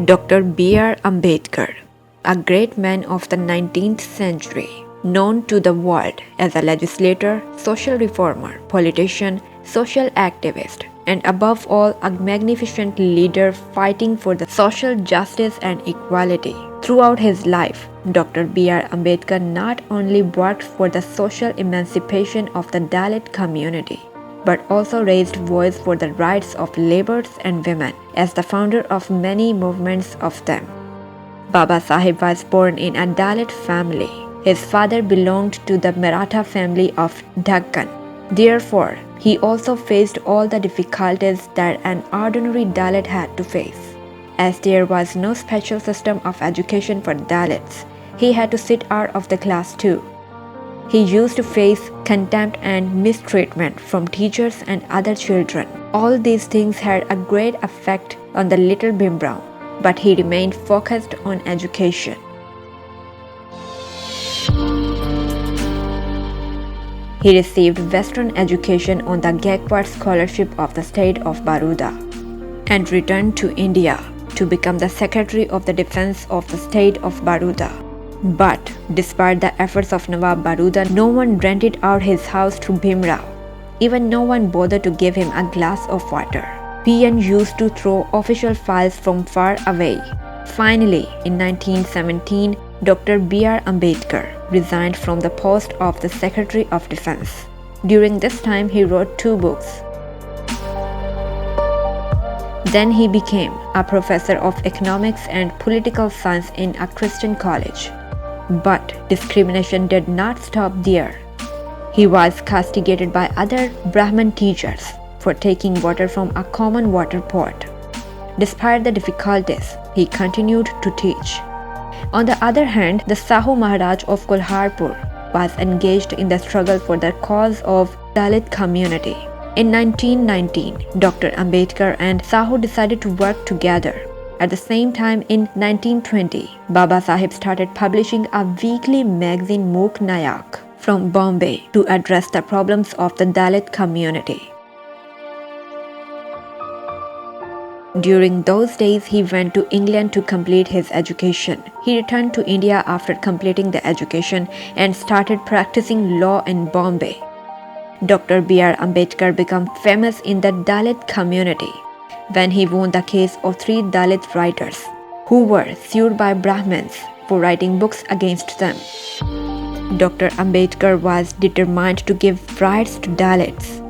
Dr. B R Ambedkar, a great man of the 19th century, known to the world as a legislator, social reformer, politician, social activist, and above all, a magnificent leader fighting for the social justice and equality. Throughout his life, Dr. B R Ambedkar not only worked for the social emancipation of the Dalit community, but also raised voice for the rights of laborers and women as the founder of many movements of them. Babasaheb was born in a Dalit family. His father belonged to the Maratha family of Deccan. Therefore, he also faced all the difficulties that an ordinary Dalit had to face. As there was no special system of education for Dalits, he had to sit out of the class too. He used to face contempt and mistreatment from teachers and other children. All these things had a great effect on the little Bhimrao, but he remained focused on education. He received Western education on the Gaikwad Scholarship of the state of Baroda and returned to India to become the Secretary of the Defense of the state of Baroda. But despite the efforts of Nawab Baroda, no one rented out his house to Bhimrao. Even no one bothered to give him a glass of water. PN used to throw official files from far away. Finally, in 1917, Dr. B R Ambedkar resigned from the post of the Secretary of Defense. During this time, he wrote 2 books. Then he became a professor of economics and political science in a Christian college. But discrimination did not stop there. He was castigated by other Brahmin teachers for taking water from a common water pot. Despite the difficulties, he continued to teach. On the other hand, the Sahu Maharaj of Kolharpur was engaged in the struggle for the cause of Dalit community. In 1919, Dr. Ambedkar and Sahu decided to work together. At the same time, in 1920, Babasaheb started publishing a weekly magazine Muk Nayak from Bombay to address the problems of the Dalit community. During those days, he went to England to complete his education. He returned to India after completing the education and started practicing law in Bombay. Dr. B R Ambedkar became famous in the Dalit community when he won the case of 3 Dalit writers who were sued by Brahmins for writing books against them. Dr. Ambedkar was determined to give rights to Dalits.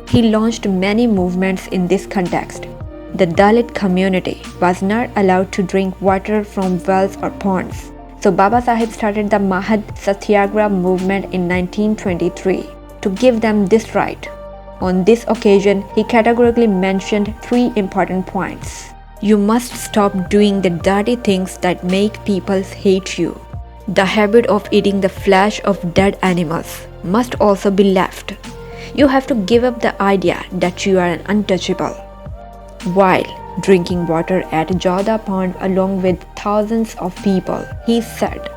He launched many movements in this context. The Dalit community was not allowed to drink water from wells or ponds. So Babasaheb started the Mahad Satyagraha movement in 1923 to give them this right. On this occasion, he categorically mentioned 3 important points. You must stop doing the dirty things that make people hate you. The habit of eating the flesh of dead animals must also be left. You have to give up the idea that you are an untouchable. While drinking water at Jauda Pond along with thousands of people, he said,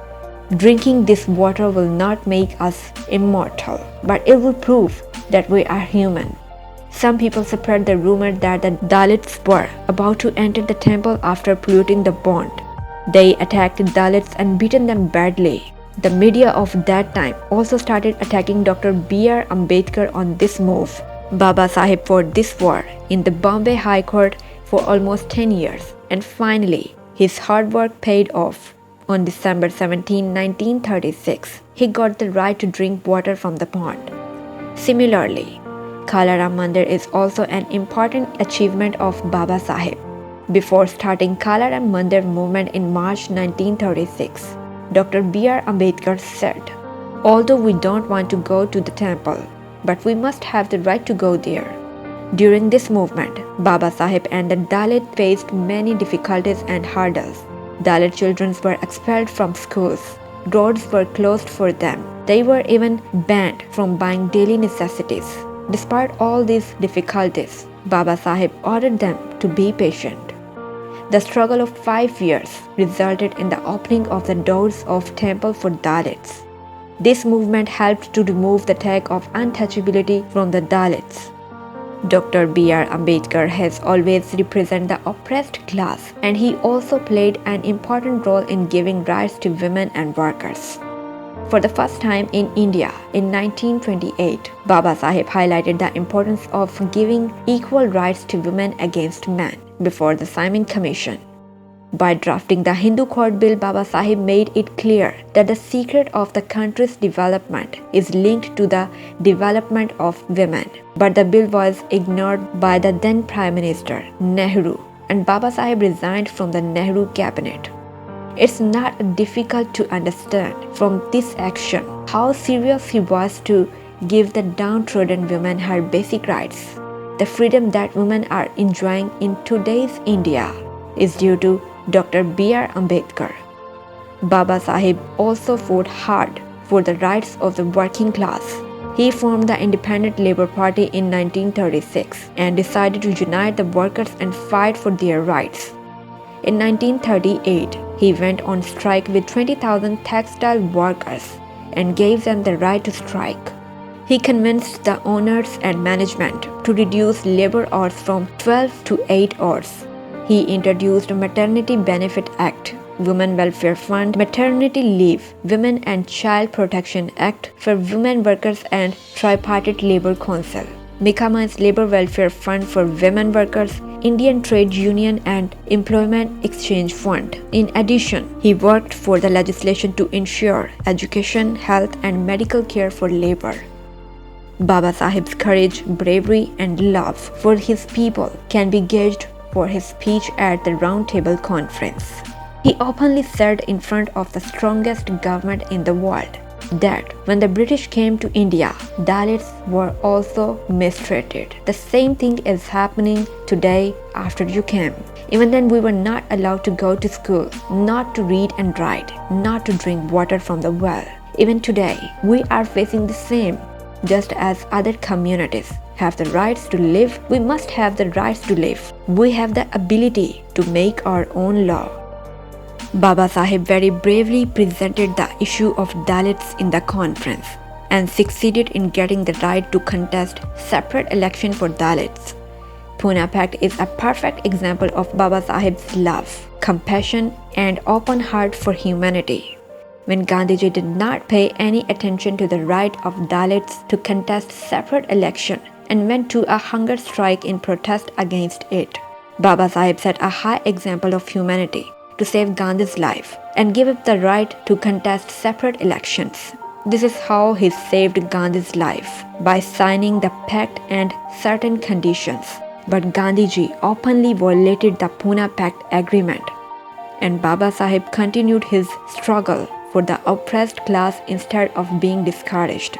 "Drinking this water will not make us immortal, but it will prove that we are human." Some people spread the rumor that the Dalits were about to enter the temple after polluting the pond. They attacked Dalits and beaten them badly. The media of that time also started attacking Dr. B R Ambedkar on this move. Babasaheb fought this war in the Bombay High Court for almost 10 years, and finally, his hard work paid off. On December 17, 1936, he got the right to drink water from the pond. Similarly, Kala Mandir is also an important achievement of Babasaheb. Before starting Kala Mandir movement in March 1936, Dr. B R Ambedkar said, "Although we don't want to go to the temple, but we must have the right to go there." During this movement, Babasaheb and the Dalit faced many difficulties and hurdles. Dalit children were expelled from schools. Roads were closed for them. They were even banned from buying daily necessities. Despite all these difficulties, Babasaheb ordered them to be patient. The struggle of 5 years resulted in the opening of the doors of temple for Dalits. This movement helped to remove the tag of untouchability from the Dalits. Dr. B R Ambedkar has always represented the oppressed class, and he also played an important role in giving rights to women and workers. For the first time in India in 1928, Babasaheb highlighted the importance of giving equal rights to women against men before the Simon Commission. By drafting the Hindu Court Bill, Babasaheb made it clear that the secret of the country's development is linked to the development of women. But the bill was ignored by the then Prime Minister, Nehru, and Babasaheb resigned from the Nehru cabinet. It's not difficult to understand from this action how serious he was to give the downtrodden women her basic rights. The freedom that women are enjoying in today's India is due to Dr. B R Ambedkar. Babasaheb also fought hard for the rights of the working class. He formed the Independent Labour Party in 1936 and decided to unite the workers and fight for their rights. In 1938, he went on strike with 20,000 textile workers and gave them the right to strike. He convinced the owners and management to reduce labor hours from 12 to 8 hours. He introduced a Maternity Benefit Act, Women Welfare Fund, Maternity Leave, Women and Child Protection Act for women workers and Tripartite Labor Council, Mikama's Labor Welfare Fund for women workers, Indian Trade Union and Employment Exchange Fund. In addition, he worked for the legislation to ensure education, health and medical care for labor. Babasaheb's courage, bravery and love for his people can be gauged for his speech at the Round Table Conference. He openly said in front of the strongest government in the world that when the British came to India, Dalits were also mistreated. The same thing is happening today after you came. Even then we were not allowed to go to school, not to read and write, not to drink water from the well. Even today, we are facing the same. Just as other communities have the rights to live, we must have the rights to live. We have the ability to make our own law. Babasaheb very bravely presented the issue of Dalits in the conference and succeeded in getting the right to contest separate election for Dalits. Pune Pact is a perfect example of Babasaheb's love, compassion and open heart for humanity. When Gandhiji did not pay any attention to the right of Dalits to contest separate election and went to a hunger strike in protest against it, Babasaheb set a high example of humanity to save Gandhi's life and give up the right to contest separate elections. This is how he saved Gandhi's life, by signing the pact and certain conditions. But Gandhiji openly violated the Pune Pact agreement, and Babasaheb continued his struggle for the oppressed class instead of being discouraged.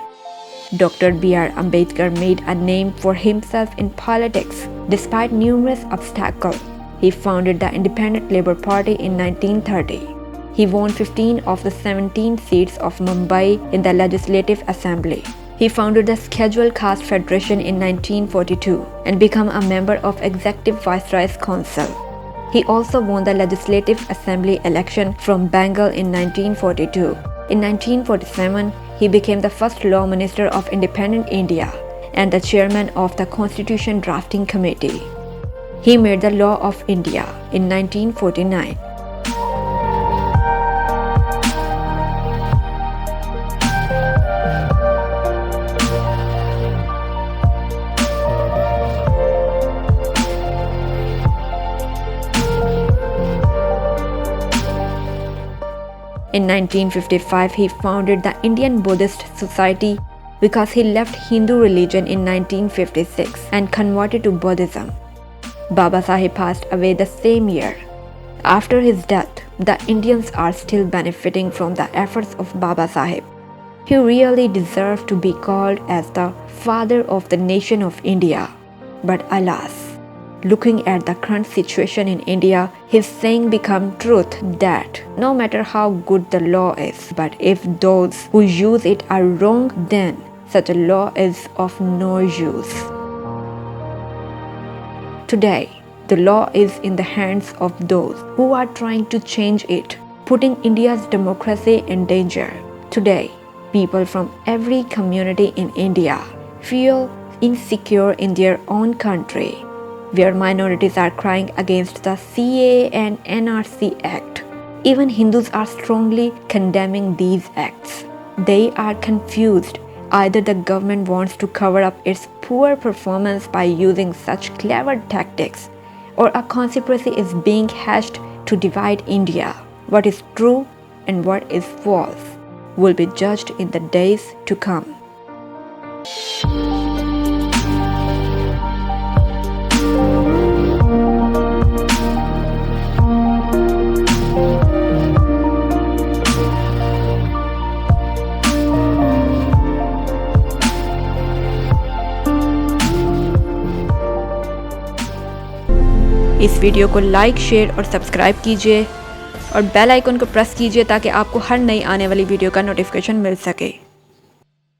Dr. B R Ambedkar made a name for himself in politics despite numerous obstacles. He founded the Independent Labour Party in 1930. He won 15 of the 17 seats of Mumbai in the Legislative Assembly. He founded the Scheduled Caste Federation in 1942 and became a member of Executive Viceroy's Council. He also won the Legislative Assembly election from Bengal in 1942. In 1947, he became the first Law Minister of Independent India and the chairman of the Constitution Drafting Committee. He made the Law of India in 1949. In 1955, he founded the Indian Buddhist Society because he left Hindu religion in 1956 and converted to Buddhism. Babasaheb passed away the same year. After his death, the Indians are still benefiting from the efforts of Babasaheb. He really deserved to be called as the father of the nation of India. But alas, looking at the current situation in India, his saying became truth that no matter how good the law is, but if those who use it are wrong, then such a law is of no use. Today, the law is in the hands of those who are trying to change it, putting India's democracy in danger. Today, people from every community in India feel insecure in their own country, where minorities are crying against the CAA and NRC Act. Even Hindus are strongly condemning these acts. They are confused. Either the government wants to cover up its poor performance by using such clever tactics, or a conspiracy is being hatched to divide India. What is true and what is false will be judged in the days to come. इस video को like, share और subscribe कीजिए और bell icon को press कीजिए ताकि आपको हर नई आने वाली वीडियो का नोटिफिकेशन मिल सके।